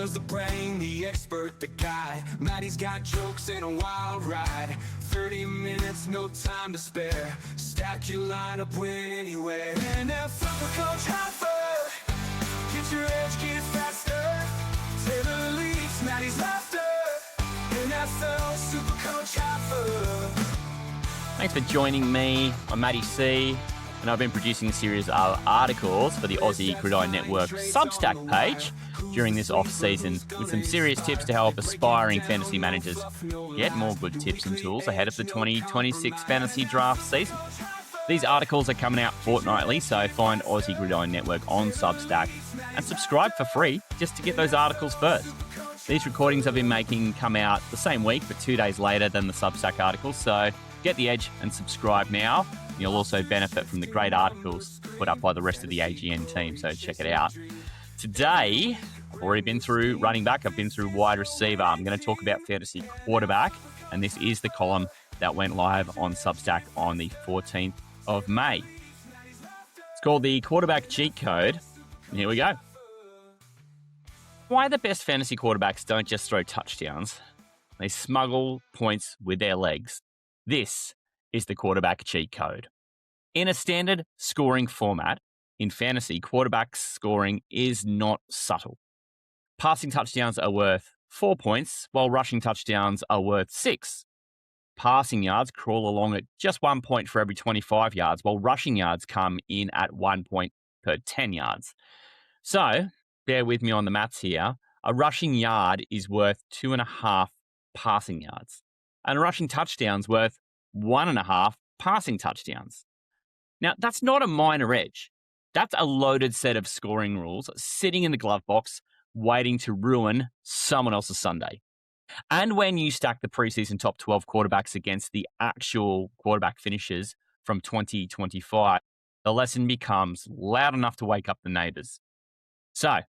Halfa's the brain, the expert, the guy. Matty's got jokes and a wild ride. 30 minutes, no time to spare. Stack your lineup, win anywhere. And now SuperCoach Halfa, get your edge, get faster. Taylor leads, Matty's laughter. NFL SuperCoach Halfa. Thanks for joining me. I'm Matty C, and I've been producing a series of articles for the Aussie Gridiron Network Substack page during this off-season with some serious tips to help aspiring fantasy managers get more good tips and tools ahead of the 2026 fantasy draft season. These articles are coming out fortnightly, so find Aussie Gridiron Network on Substack and subscribe for free just to get those articles first. These recordings I've been making come out the same week, but 2 days later than the Substack articles, so get the edge and subscribe now. You'll also benefit from the great articles put up by the rest of the AGN team, so check it out. Today, I've already been through running back. I've been through wide receiver. I'm going to talk about fantasy quarterback, and this is the column that went live on Substack on the 14th of May. It's called the Quarterback Cheat Code, and here we go. Why the best fantasy quarterbacks don't just throw touchdowns. They smuggle points with their legs. This is the quarterback cheat code. In a standard scoring format, in fantasy, quarterback scoring is not subtle. Passing touchdowns are worth 4 points, while rushing touchdowns are worth 6. Passing yards crawl along at just 1 point for every 25 yards, while rushing yards come in at 1 point per 10 yards. So, bear with me on the maths here. A rushing yard is worth 2.5 passing yards, and a rushing touchdown's worth 1.5 passing touchdowns. Now, that's not a minor edge. That's a loaded set of scoring rules sitting in the glove box, waiting to ruin someone else's Sunday. And when you stack the preseason top 12 quarterbacks against the actual quarterback finishers from 2025, the lesson becomes loud enough to wake up the neighbors. So,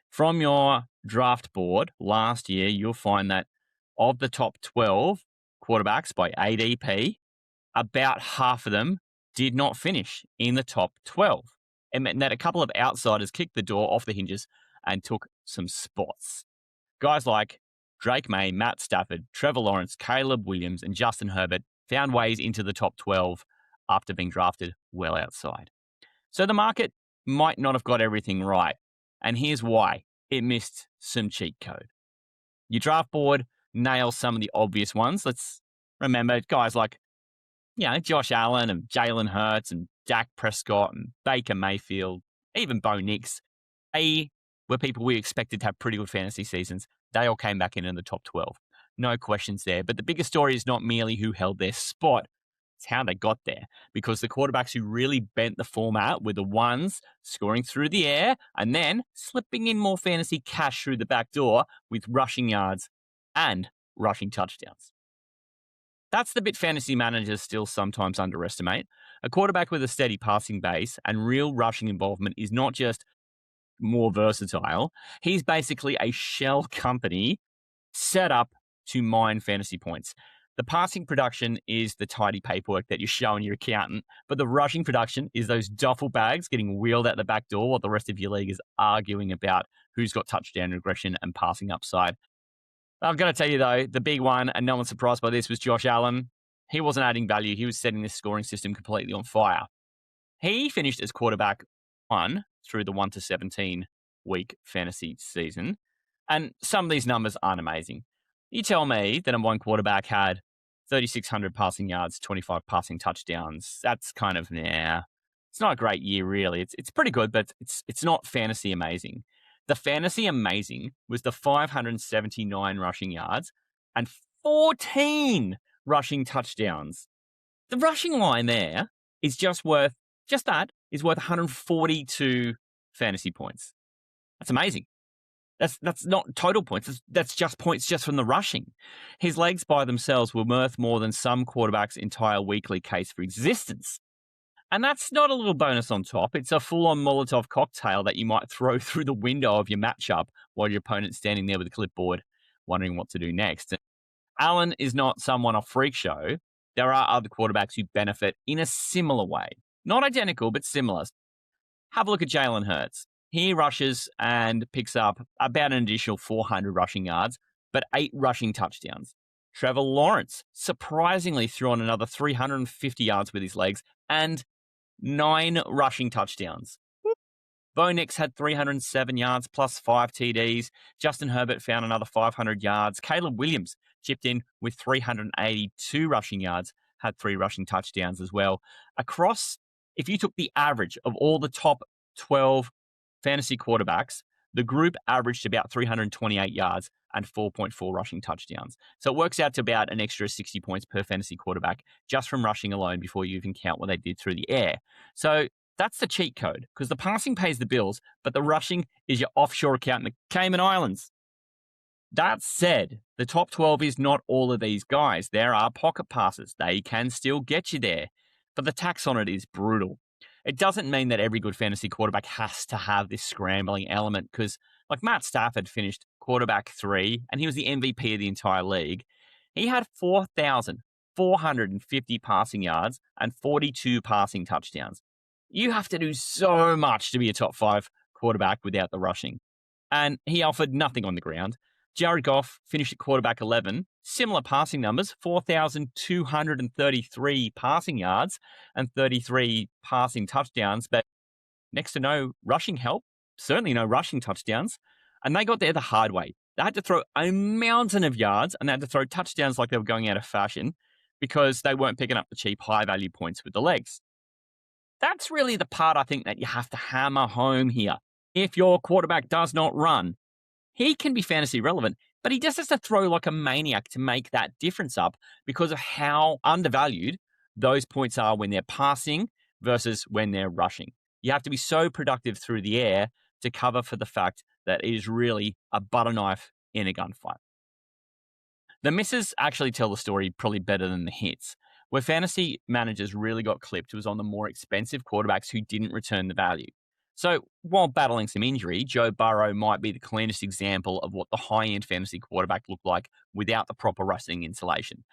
from your draft board last year, you'll find that of the top 12 quarterbacks by ADP, about half of them did not finish in the top 12. It meant that a couple of outsiders kicked the door off the hinges and took some spots. Guys like Drake May, Matt Stafford, Trevor Lawrence, Caleb Williams, and Justin Herbert found ways into the top 12 after being drafted well outside. So the market might not have got everything right. And here's why. It missed some cheat code. Your draft board nails some of the obvious ones. Let's remember guys like, Josh Allen and Jalen Hurts and Dak Prescott and Baker Mayfield, even Bo Nix. They were people we expected to have pretty good fantasy seasons. They all came back in the top 12. No questions there. But the biggest story is not merely who held their spot. It's how they got there. Because the quarterbacks who really bent the format were the ones scoring through the air and then slipping in more fantasy cash through the back door with rushing yards and rushing touchdowns. That's the bit fantasy managers still sometimes underestimate. A quarterback with a steady passing base and real rushing involvement is not just more versatile. He's basically a shell company set up to mine fantasy points. The passing production is the tidy paperwork that you show in your accountant, but the rushing production is those duffel bags getting wheeled out the back door while the rest of your league is arguing about who's got touchdown regression and passing upside. I've got to tell you, though, the big one, and no one's surprised by this, was Josh Allen. He wasn't adding value. He was setting this scoring system completely on fire. He finished as quarterback 1 through the 1 to 17 week fantasy season. And some of these numbers aren't amazing. You tell me that a one quarterback had 3,600 passing yards, 25 passing touchdowns. That's kind of, it's not a great year, really. It's pretty good, but it's not fantasy amazing. The fantasy amazing was the 579 rushing yards and 14 rushing touchdowns. The rushing line there is worth 142 fantasy points. That's amazing. That's not total points. That's just points just from the rushing. His legs by themselves were worth more than some quarterbacks' entire weekly case for existence. And that's not a little bonus on top. It's a full-on Molotov cocktail that you might throw through the window of your matchup while your opponent's standing there with a clipboard wondering what to do next. Allen is not someone a freak show. There are other quarterbacks who benefit in a similar way. Not identical, but similar. Have a look at Jalen Hurts. He rushes and picks up about an additional 400 rushing yards, but 8 rushing touchdowns. Trevor Lawrence surprisingly threw on another 350 yards with his legs and 9 rushing touchdowns. Bo Nix had 307 yards plus 5 TDs. Justin Herbert found another 500 yards. Caleb Williams chipped in with 382 rushing yards, had 3 rushing touchdowns as well. Across, if you took the average of all the top 12 fantasy quarterbacks, the group averaged about 328 yards and 4.4 rushing touchdowns. So it works out to about an extra 60 points per fantasy quarterback just from rushing alone before you even count what they did through the air. So that's the cheat code, because the passing pays the bills, but the rushing is your offshore account in the Cayman Islands. That said, the top 12 is not all of these guys. There are pocket passes. They can still get you there, but the tax on it is brutal. It doesn't mean that every good fantasy quarterback has to have this scrambling element, because like Matt Stafford finished quarterback 3 and he was the MVP of the entire league. He had 4,450 passing yards and 42 passing touchdowns. You have to do so much to be a top 5 quarterback without the rushing. And he offered nothing on the ground. Jared Goff finished at quarterback 11, similar passing numbers, 4,233 passing yards and 33 passing touchdowns, but next to no rushing help, certainly no rushing touchdowns. And they got there the hard way. They had to throw a mountain of yards and they had to throw touchdowns like they were going out of fashion because they weren't picking up the cheap high-value points with the legs. That's really the part I think that you have to hammer home here. If your quarterback does not run, he can be fantasy relevant, but he just has to throw like a maniac to make that difference up because of how undervalued those points are when they're passing versus when they're rushing. You have to be so productive through the air to cover for the fact that it is really a butter knife in a gunfight. The misses actually tell the story probably better than the hits. Where fantasy managers really got clipped was on the more expensive quarterbacks who didn't return the value. So while battling some injury, Joe Burrow might be the cleanest example of what the high-end fantasy quarterback looked like without the proper rushing insulation.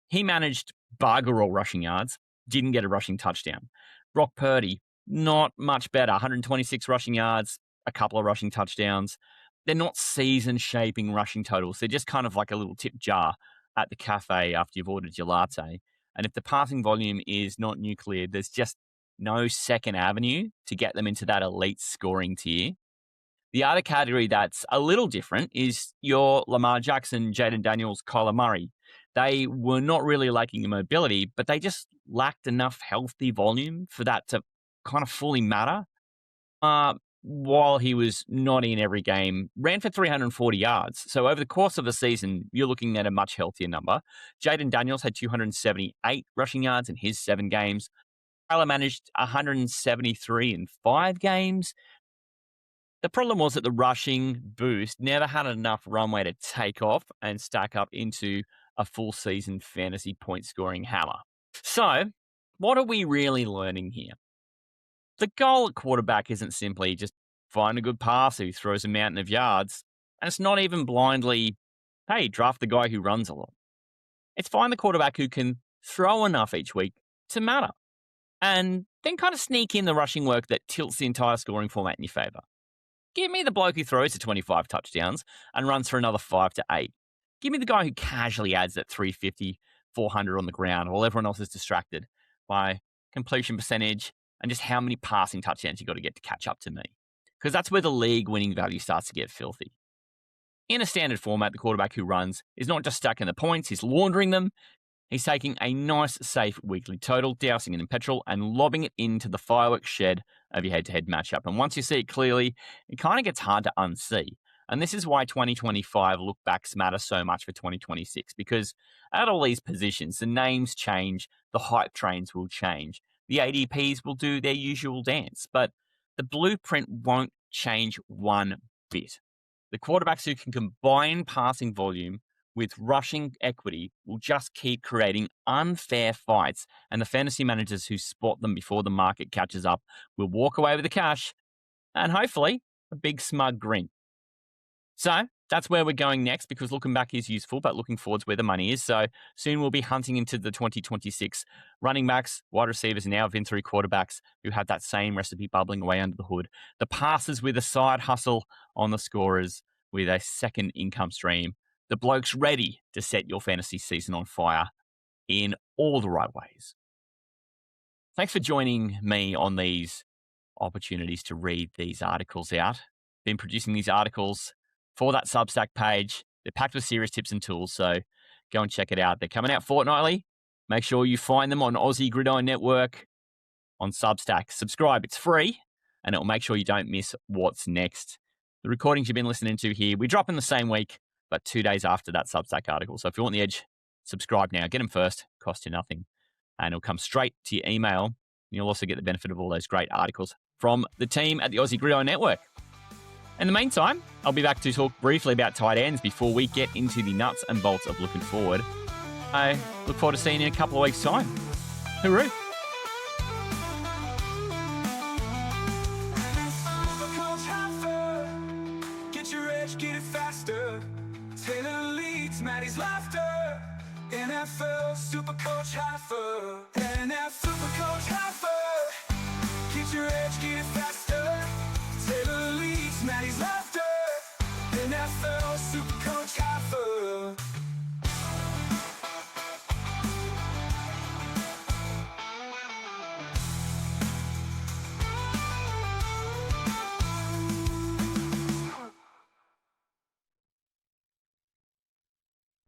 He managed bugger all rushing yards, didn't get a rushing touchdown. Brock Purdy, not much better, 126 rushing yards, a couple of rushing touchdowns. They're not season-shaping rushing totals. They're just kind of like a little tip jar at the cafe after you've ordered your latte. And if the passing volume is not nuclear, there's just no second avenue to get them into that elite scoring tier. The other category that's a little different is your Lamar Jackson, Jaden Daniels, Kyler Murray. They were not really lacking in mobility, but they just lacked enough healthy volume for that to kind of fully matter. While he was not in every game, ran for 340 yards. So over the course of the season, you're looking at a much healthier number. Jaden Daniels had 278 rushing yards in his 7 games. Kyler managed 173 in 5 games. The problem was that the rushing boost never had enough runway to take off and stack up into a full season fantasy point scoring hammer. So what are we really learning here? The goal at quarterback isn't simply just find a good passer who throws a mountain of yards. And it's not even blindly, hey, draft the guy who runs a lot. It's find the quarterback who can throw enough each week to matter. And then kind of sneak in the rushing work that tilts the entire scoring format in your favor. Give me the bloke who throws to 25 touchdowns and runs for another 5 to 8. Give me the guy who casually adds that 350, 400 on the ground while everyone else is distracted by completion percentage and just how many passing touchdowns you got to get to catch up to me. Because that's where the league winning value starts to get filthy. In a standard format, the quarterback who runs is not just stacking the points, he's laundering them. He's taking a nice, safe weekly total, dousing it in petrol, and lobbing it into the fireworks shed of your head-to-head matchup. And once you see it clearly, it kind of gets hard to unsee. And this is why 2025 look-backs matter so much for 2026, because at all these positions, the names change, the hype trains will change. The ADPs will do their usual dance, but the blueprint won't change one bit. The quarterbacks who can combine passing volume with rushing equity will just keep creating unfair fights, and the fantasy managers who spot them before the market catches up will walk away with the cash and hopefully a big smug grin. So That's where we're going next, because looking back is useful, but looking forward's where the money is. So soon we'll be hunting into the 2026 running backs, wide receivers, and now Vin 3 quarterbacks who have that same recipe bubbling away under the hood. The passers with a side hustle on the scorers with a second income stream. The blokes ready to set your fantasy season on fire in all the right ways. Thanks for joining me on these opportunities to read these articles out. Been producing these articles for that Substack page. They're packed with serious tips and tools, so go and check it out. They're coming out fortnightly. Make sure you find them on Aussie Gridiron Network on Substack. Subscribe, it's free, and it will make sure you don't miss what's next. The recordings you've been listening to here, we drop in the same week, but 2 days after that Substack article. So if you want the edge, subscribe now. Get them first, cost you nothing, and it'll come straight to your email. And you'll also get the benefit of all those great articles from the team at the Aussie Gridiron Network. In the meantime, I'll be back to talk briefly about tight ends before we get into the nuts and bolts of looking forward. I look forward to seeing you in a couple of weeks' time. Hooroo! SuperCoach Halfa, get your edge, get it faster. Taylor leads Matty's laughter. NFL SuperCoach Halfa, NFL SuperCoach Halfa, get your edge, get it faster.